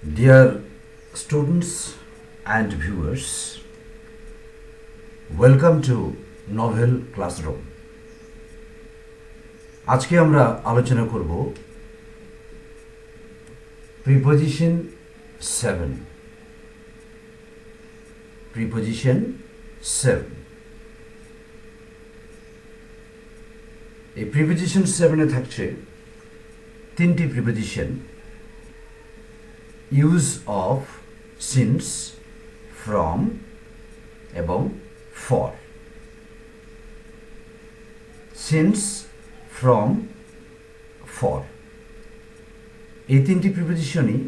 Dear students and viewers, welcome to Novel Classroom. আজকে আমরা আলোচনা করব প্রিপোজিশন 7. প্রিপোজিশন 7. এই প্রিপোজিশন 7 এ থাকছে তিনটি preposition: use of, since, from এবং ফর। সিন্স, ফ্রম, ফর এই তিনটি প্রিপোজিশনই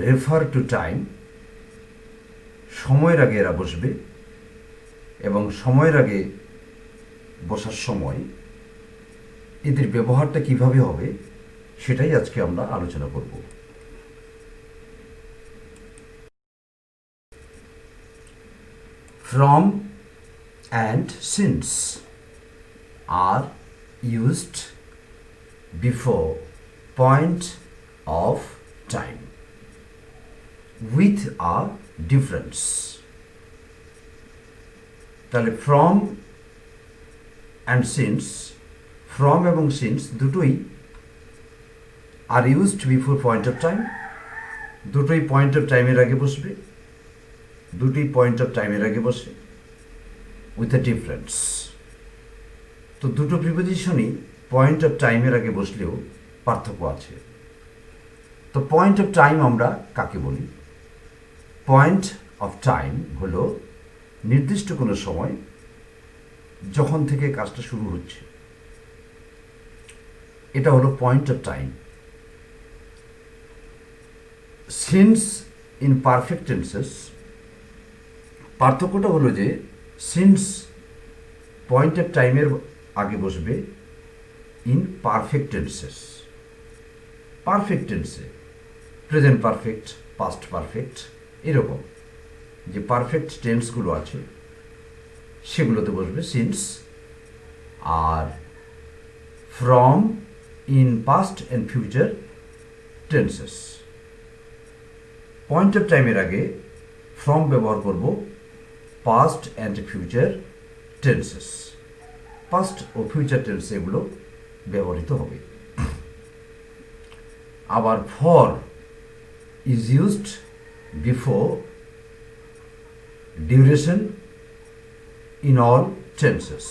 রেফার টু টাইম, সময়ের আগে এরা বসবে এবং সময়ের আগে বসার সময় এদের ব্যবহারটা কিভাবে হবে সেটাই আজকে আমরা আলোচনা করব। From and since are used before point of time with a difference. তাহলে from and since, from এবং since দুটোই are used before point of time, দুটোই point of time এর আগে বসবে, দুটি পয়েন্ট অফ টাইমের আগে বসে, উইথ এ ডিফারেন্স। তো দুটো প্রিপোজিশনই পয়েন্ট অফ টাইমের আগে বসলেও পার্থক্য আছে। তো পয়েন্ট অফ টাইম আমরা কাকে বলি? পয়েন্ট অফ টাইম হলো নির্দিষ্ট কোনো সময় যখন থেকে কাজটা শুরু হচ্ছে, এটা হলো point of time. Since in perfect tenses, পার্থক্যটা হলো যে সিন্স পয়েন্ট অফ টাইমের আগে বসবে ইন পারফেক্ট টেন্সেস। পারফেক্ট টেন্সে প্রেজেন্ট পারফেক্ট, পাস্ট পারফেক্ট, এরকম যে পারফেক্ট টেন্সগুলো আছে সেগুলোতে বসবে সিন্স। আর from in past and future tenses. Point of টাইমের আগে ফ্রম ব্যবহার করব past and future tenses. Past ও ফিউচার টেন্স এগুলো ব্যবহৃত হবে। আবার for is used before duration in all tenses.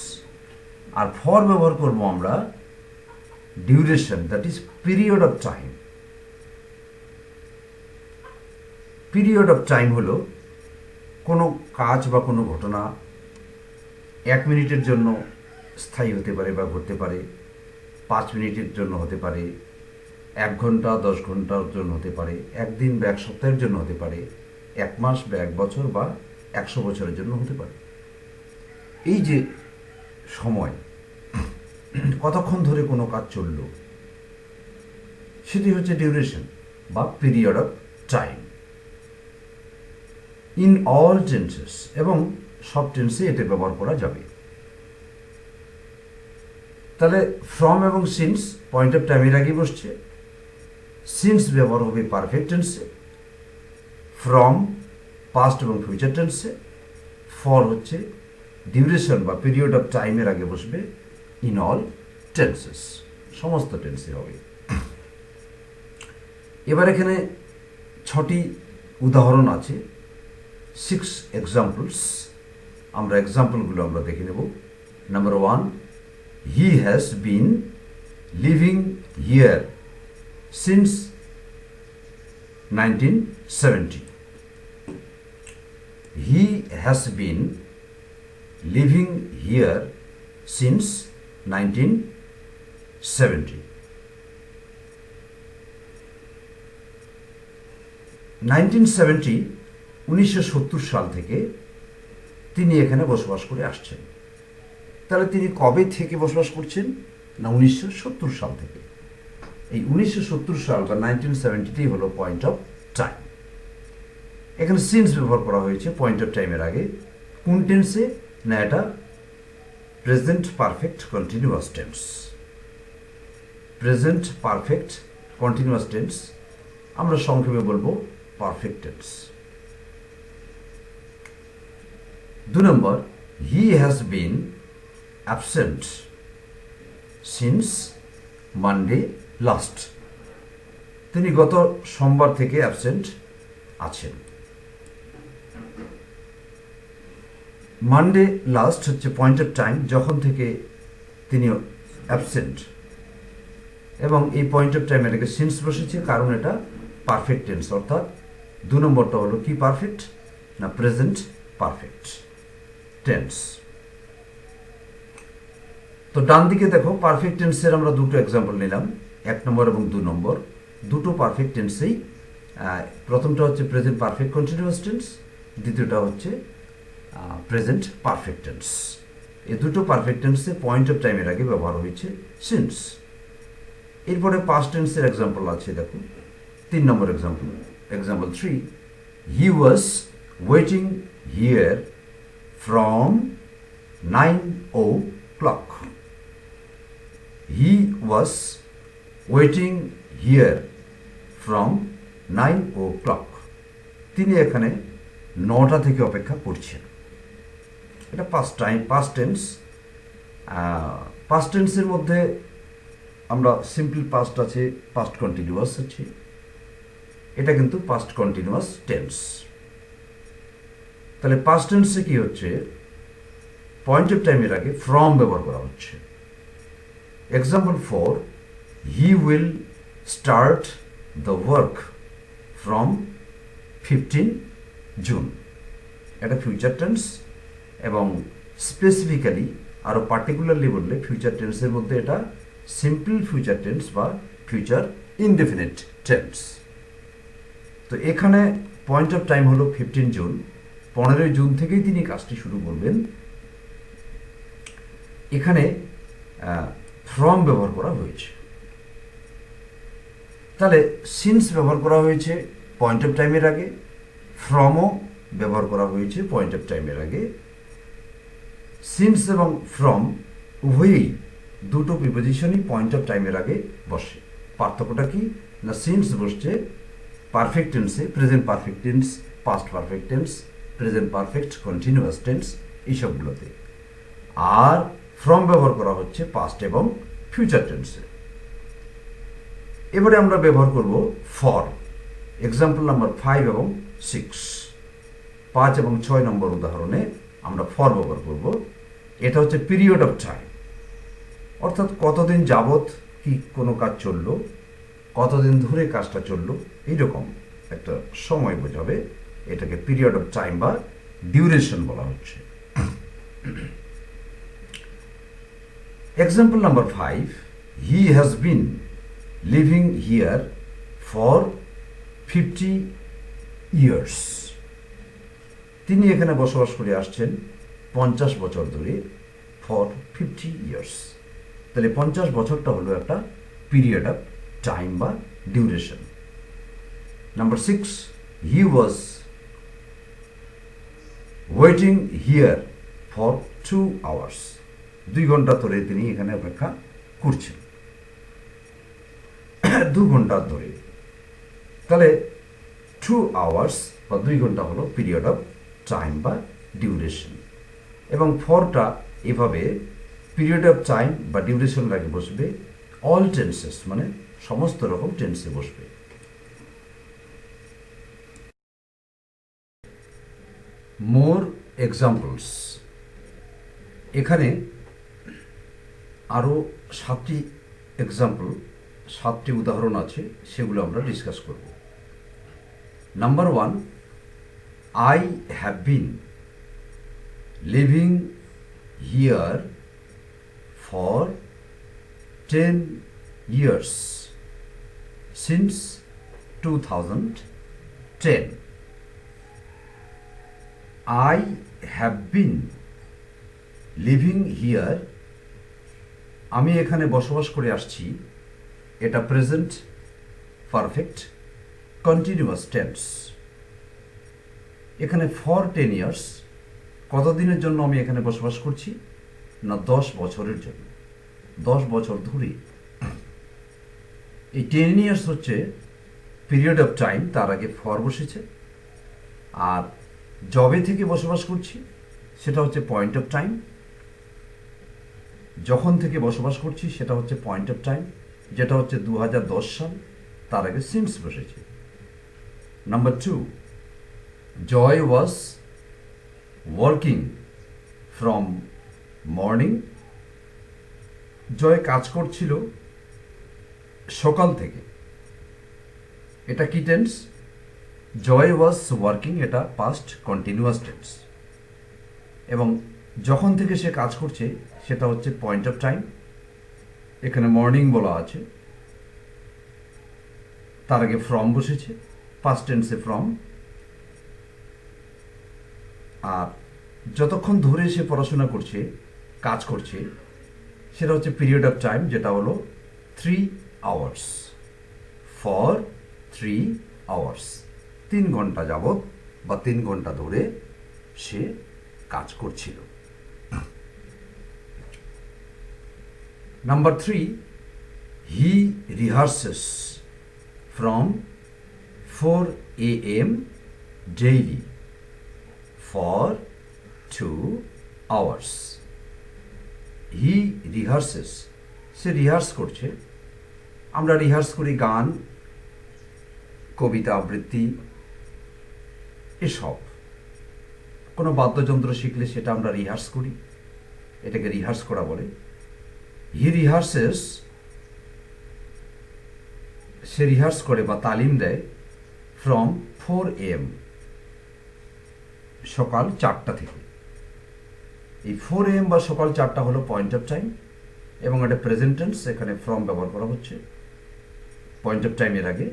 R for ব্যবহার করব আমরা duration, that is period of time. Period of time হলো কোনো কাজ বা কোনো ঘটনা 1 মিনিটের জন্য স্থায়ী হতে পারে বা ঘটতে পারে, 5 মিনিটের জন্য হতে পারে, 1 ঘন্টা 10 ঘন্টার জন্য হতে পারে, 1 দিন বা 1 সপ্তাহের জন্য হতে পারে, 1 মাস বা 1 বছর বা 100 বছরের জন্য হতে পারে। এই যে সময় কতক্ষণ ধরে কোনো কাজ চলল, সেটি হচ্ছে ডিউরেশন বা period of time. In all tenses, এবং সব টেন্সে এতে ব্যবহার করা যাবে। তাহলে ফ্রম এবং সিন্স পয়েন্ট অফ টাইমের আগে বসছে। সিন্স ব্যবহার হবে পারফেক্ট টেন্সে, ফ্রম পাস্ট এবং ফিউচার টেন্সে, ফর হচ্ছে ডিউরেশন বা পিরিয়ড অফ টাইমের আগে বসবে ইন অল টেন্সেস, সমস্ত টেন্সে হবে। এবার এখানে 6টি উদাহরণ আছে, 6 এক্সাম্পলস। আমরা এক্সাম্পলগুলো আমরা দেখে নেব। Number 1, he has been living here since 1970। He has been living here since 1970। 1970 সাল থেকে তিনি এখানে বসবাস করে আসছেন। তাহলে তিনি কবে থেকে বসবাস করছেন? না, 1970 সাল থেকে। এই 1970 সাল বা 1970 হলো পয়েন্ট অফ টাইম। এখানে সিন্স ব্যবহার করা হয়েছে পয়েন্ট অফ টাইমের আগে। কোন টেন্সে? না, এটা present perfect continuous tense. Present perfect continuous tense আমরা সংক্ষেপে বলবো perfect tense. 2 number, he has been absent since Monday last. তিনি গত সোমবার থেকে অ্যাবসেন্ট আছেন। মানডে লাস্ট হচ্ছে পয়েন্ট অফ টাইম যখন থেকে তিনি অ্যাবসেন্ট, এবং এই পয়েন্ট অফ টাইম এটাকে সিন্স বসেছে কারণ এটা পারফেক্ট টেন্স, অর্থাৎ 2 নম্বরটা হলো কি পারফেক্ট না প্রেজেন্ট পারফেক্ট টেন্স। তো ডান দিকে দেখো পারফেক্ট টেন্সের আমরা দুটো এক্সাম্পল নিলাম, 1 নম্বর এবং 2 নম্বর। দুটো পারফেক্ট টেন্সেই প্রথমটা হচ্ছে প্রেজেন্ট পারফেক্ট কন্টিনিউয়াস টেন্স, দ্বিতীয়টা হচ্ছে প্রেজেন্ট পারফেক্ট টেন্স। এই দুটো পারফেক্ট টেন্সে পয়েন্ট অফ টাইমের আগে ব্যবহার হয়েছে সিন্স। এরপরে পাস্ট টেন্সের এক্সাম্পল আছে, দেখো 3 নম্বর example, example 3, he was waiting here from 9 o'clock. He was waiting here from 9 o'clock. তিনি এখানে 9টা থেকে অপেক্ষা করছেন। এটা পাস্ট টেন্স। পাস্ট টেন্সের মধ্যে আমরা সিম্পল পাস্ট আছে, পাস্ট কন্টিনিউয়াস আছে, এটা কিন্তু পাস্ট কন্টিনিউয়াস টেন্স। তাহলে পাস্ট টেন্সে কি হচ্ছে, পয়েন্ট অফ টাইমের আগে ফ্রম ব্যবহার করা হচ্ছে। Example 4, he will start the work from 15 June. এটা ফিউচার টেন্স, এবং স্পেসিফিক্যালি আরও পার্টিকুলারলি বললে ফিউচার টেন্সের মধ্যে এটা সিম্পল ফিউচার টেন্স বা ফিউচার ইনডেফিনিট টেন্স। তো এখানে পয়েন্ট অফ টাইম হলো 15 জুন, 15 জুন থেকেই তিনি কাজটি শুরু করবেন। এখানে ফ্রম ব্যবহার করা হয়েছে। তাহলে সিন্স ব্যবহার করা হয়েছে পয়েন্ট অফ টাইমের আগে, ফ্রমও ব্যবহার করা হয়েছে পয়েন্ট অফ টাইমের আগে। সিন্স এবং ফ্রম উভয়ই দুটো প্রিপোজিশনই পয়েন্ট অফ টাইমের আগে বসে। পার্থক্যটা কি না, সিন্স বসছে পারফেক্ট টেন্সে, present perfect tense, past perfect tense, present perfect continuous tense, এইসবগুলোতে। আর ফ্রম ব্যবহার করা হচ্ছে পাস্ট এবং ফিউচার টেন্সে। এবারে আমরা ব্যবহার করব ফর। এক্সাম্পল নাম্বার 5 এবং 6, 5 এবং 6 নম্বর উদাহরণে আমরা ফর ব্যবহার করব। এটা হচ্ছে পিরিয়ড অফ টাইম, অর্থাৎ কতদিন যাবত কি কোনো কাজ চললো, কতদিন ধরে কাজটা চললো, এইরকম একটা সময় বোঝাবে। এটাকে পিরিয়ড অফ টাইম বা ডিউরেশন বলা হচ্ছে। Example number 5, he has been living here for 50 years. তিনি এখানে বসবাস করে আসছেন 50 বছর ধরে, ফর 50 ইয়ার্স। তাহলে 50 বছরটা হলো একটা পিরিয়ড অফ টাইম বা duration. Number 6, he was waiting here for 2 hours. 2 ঘন্টা ধরে তিনি এখানে অপেক্ষা করছেন, 2 ঘন্টা ধরে। তাহলে 2 আওয়ার্স বা 2 ঘন্টা হলো পিরিয়ড অফ টাইম বা ডিউরেশন। এবং ফরটা এভাবে পিরিয়ড অফ টাইম বা ডিউরেশন লাগে বসবে অল টেন্সেস, মানে সমস্ত রকম টেন্সে বসবে। মোর এক্সাম্পলস, এখানে আরও 7টি এক্সাম্পল, 7টি উদাহরণ আছে, সেগুলো আমরা ডিসকাস করব। Number 1, I have been living here for 10 years since 2010. I have been living here, আমি এখানে বসবাস করে আসছি, এটা প্রেজেন্ট পারফেক্ট কন্টিনিউয়াস টেন্স। এখানে ফর 10 years, কতদিনের জন্য আমি এখানে বসবাস করছি না 10 বছরের জন্য, 10 বছর ধরে। এই 10 years হচ্ছে পিরিয়ড অফ টাইম তার আগে ফর বসেছে, আর যবে থেকে বসবাস করছি সেটা হচ্ছে পয়েন্ট অফ টাইম, যখন থেকে বসবাস করছি সেটা হচ্ছে পয়েন্ট অফ টাইম, যেটা হচ্ছে 2010 সাল, তার আগে সিন্স বসেছে। Number 2, Joy was working from morning. Joy কাজ করছিল সকাল থেকে। এটা কি টেন্স? জয় ওয়াজ ওয়ার্কিং, এটা পাস্ট কন্টিনিউয়াস টেন্স, এবং যখন থেকে সে কাজ করছে সেটা হচ্ছে পয়েন্ট অফ টাইম। এখানে মর্নিং বলা আছে, তার আগে ফ্রম বসেছে, পাস্ট টেন্সে ফ্রম। আর যতক্ষণ ধরে সে পড়াশোনা করছে, কাজ করছে, সেটা হচ্ছে পিরিয়ড অফ টাইম, যেটা হলো 3 আওয়ার্স। ফর 3 আওয়ার্স, 3 ঘন্টা যাবৎ বা 3 ঘন্টা ধরে সে কাজ করছিল। Number 3, he rehearses from 4 AM daily for 2 hours. He rehearses, সে রিহার্স করছে। আমরা রিহার্স করি গান, কবিতা আবৃত্তি, এসব। কোনো বাদ্যযন্ত্র শিখলে সেটা আমরা রিহার্স করি, এটাকে রিহার্স করা বলে। হি রিহার্সেস, সে রিহার্স করে বা তালিম দেয় ফ্রম 4 AM, সকাল 4টা থেকে। এই 4 AM বা সকাল 4টা হলো পয়েন্ট অফ টাইম, এবং এটা প্রেজেন্ট টেন্স, এখানে ফ্রম ব্যবহার করা হচ্ছে পয়েন্ট অফ টাইমের আগে।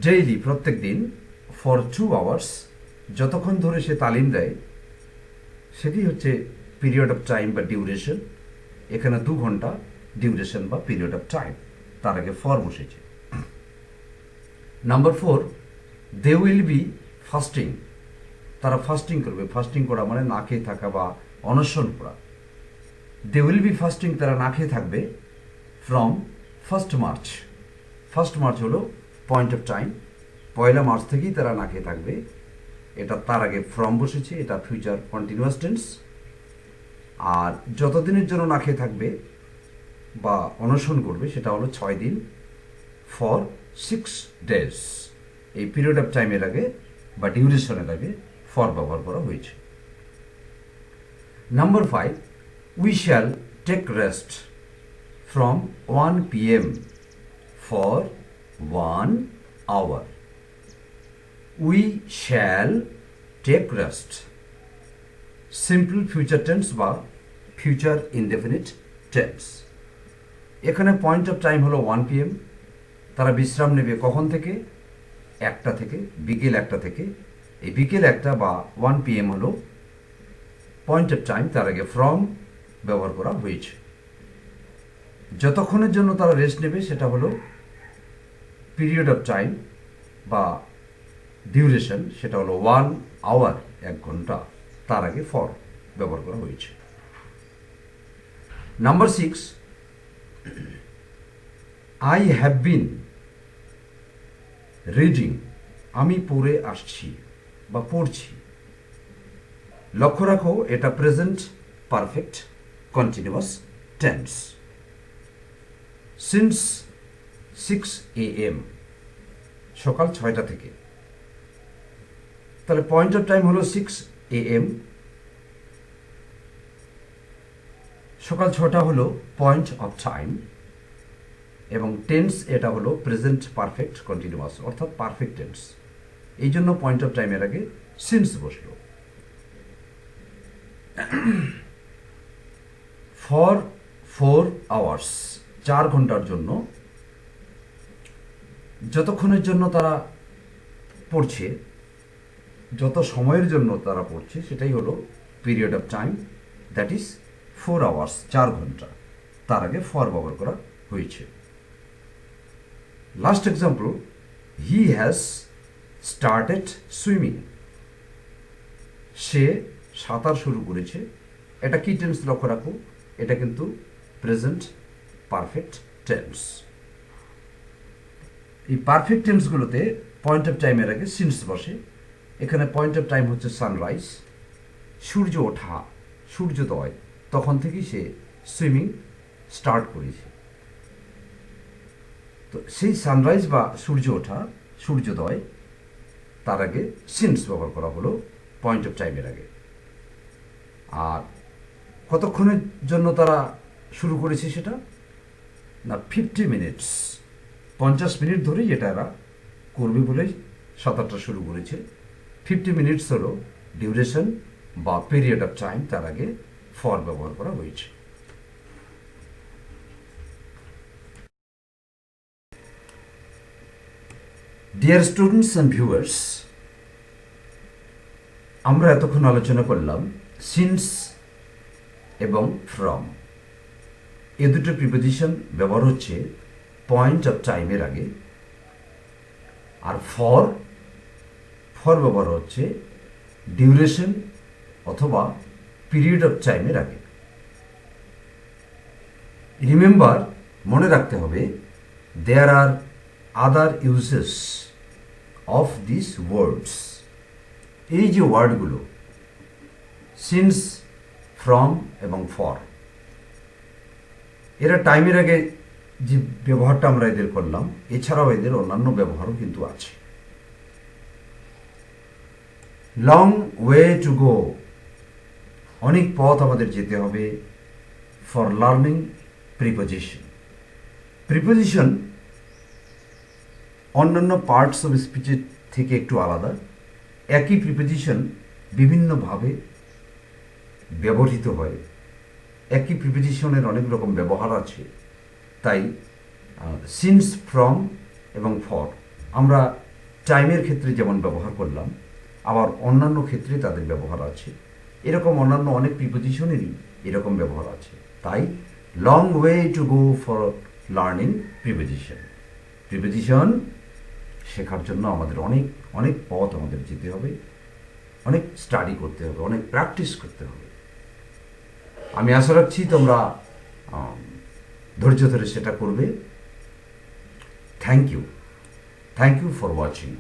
ডেইলি, প্রত্যেক দিন, ফর 2 আওয়ার্স, যতক্ষণ ধরে সে তালিম দেয় সেটি হচ্ছে পিরিয়ড অফ টাইম বা ডিউরেশন। এখানে 2 ঘন্টা ডিউরেশন বা পিরিয়ড অফ টাইম, তার আগে ফর বসেছে। Number 4, they will be fasting, তারা ফাস্টিং করবে। ফাস্টিং করা মানে না খেয়ে থাকা বা অনশন করা। দে উইল বি ফাস্টিং, তারা না খেয়ে থাকবে ফ্রম 1 মার্চ। 1 মার্চ হলো পয়েন্ট অফ টাইম, 1 মার্চ থেকেই তারা না খেয়ে থাকবে। এটা তার আগে ফ্রম বসেছে, এটা ফিউচার কন্টিনিউয়াস টেন্স। আর যতদিনের জন্য না খেয়ে থাকবে বা অনশন করবে সেটা হলো 6 দিন, ফর 6 ডেজ। এই পিরিয়ড অফ টাইমের আগে বা ডিউরেশনের আগে ফর ব্যবহার করা হয়েছে। Number 5, we shall take rest from 1 PM for 1 hour. We shall take rest, simple future tense বা ফিউচার ইনডেফিনিট টেন্স। এখানে পয়েন্ট অফ টাইম হলো 1 PM, তারা বিশ্রাম নেবে কখন থেকে? 1টা থেকে, বিকেল 1টা থেকে। এই বিকেল 1টা বা 1 PM হলো পয়েন্ট অফ টাইম, তার আগে ফ্রম ব্যবহার করা হয়েছে। যতক্ষণের জন্য তারা রেস্ট নেবে সেটা হলো পিরিয়ড অফ টাইম বা ডিউরেশন, সেটা হলো 1 আওয়ার, 1 ঘন্টা, তার আগে ফর ব্যবহার করা হয়েছে। Number 6, I have been reading, আমি পড়ে আসছি বা পড়ছি। লক্ষ্য রাখো, এটা present perfect continuous tense. Since 6 AM, সকাল 6টা থেকে। তাহলে পয়েন্ট অফ টাইম হলো 6 AM, সকাল 6টা হলো পয়েন্ট অফ টাইম, এবং টেন্স এটা হলো প্রেজেন্ট পারফেক্ট কন্টিনিউয়াস, অর্থাৎ পারফেক্ট টেন্স। এই জন্য পয়েন্ট অফ টাইমের আগে সিন্স বসলো। ফর 4 আওয়ার্স, 4 ঘন্টার জন্য, যতক্ষণের জন্য তারা পড়ছে, যত সময়ের জন্য তারা পড়ছে সেটাই হলো period of time, that is 4 hours, 4 ঘন্টা, তার আগে ফর ব্যবহার করা হয়েছে। Last example, he has started swimming, সে সাঁতার শুরু করেছে। এটা কি টেন্স লক্ষ্য রাখো, এটা কিন্তু প্রেজেন্ট পারফেক্ট টেন্স। এই পারফেক্ট টেন্সগুলোতে পয়েন্ট অফ টাইমের আগে সিন্স বসে। এখানে পয়েন্ট অফ টাইম হচ্ছে সানরাইজ, সূর্য ওঠা, সূর্যোদয়, তখন থেকেই সে সুইমিং স্টার্ট করেছে। তো সেই সানরাইজ বা সূর্য ওঠা, সূর্যোদয়, তার আগে সিন্স ব্যবহার করা হলো পয়েন্ট অফ টাইমের আগে। আর কতক্ষণের জন্য তারা শুরু করেছে সেটা না, 50 মিনিটস, 50 মিনিট ধরেই এটা এরা করবে বলেই সাঁতারটা শুরু করেছে। 50 মিনিটস হলো ডিউরেশন বা পিরিয়ড অফ টাইম, তার আগে ফর ব্যবহার করা হয়েছে। ডিয়ার স্টুডেন্টস অ্যান্ড ভিউয়ার্স, আমরা এতক্ষণ আলোচনা করলাম সিন্স এবং ফ্রম। এ দুটো প্রিপোজিশন ব্যবহার হচ্ছে পয়েন্ট অফ টাইমের আগে। আর ফর ব্যবহার হচ্ছে ডিউরেশন অথবা পিরিয়ড অফ টাইমের আগে। রিমেম্বার, মনে রাখতে হবে, দেয়ার আর আদার ইউজেস অফ দিস ওয়ার্ডস। এই যে ওয়ার্ডগুলো সিন্স, ফ্রম এবং ফর, এরা টাইমের আগে যে ব্যবহারটা আমরা এদের করলাম, এছাড়াও এদের অন্যান্য ব্যবহারও কিন্তু আছে। লং ওয়ে টু গো, অনেক পথ আমাদের যেতে হবে ফর লার্নিং প্রিপোজিশন। প্রিপোজিশন অন্যান্য পার্টস অফ স্পিচের থেকে একটু আলাদা। একই প্রিপোজিশন বিভিন্নভাবে ব্যবহৃত হয়, একই প্রিপোজিশনের অনেক রকম ব্যবহার আছে। তাই সিন্স, ফ্রম এবং ফর আমরা টাইমের ক্ষেত্রে যেমন ব্যবহার করলাম, আবার অন্যান্য ক্ষেত্রে তাদের ব্যবহার আছে। এরকম অন্যান্য অনেক প্রিপোজিশনেরই এরকম ব্যবহার আছে। তাই long way to go for learning preposition. Preposition শেখার জন্য আমাদের অনেক অনেক পথ আমাদের যেতে হবে, অনেক স্টাডি করতে হবে, অনেক প্র্যাকটিস করতে হবে। আমি আশা রাখছি তোমরা ধৈর্য ধরে সেটা করবে। Thank you for watching.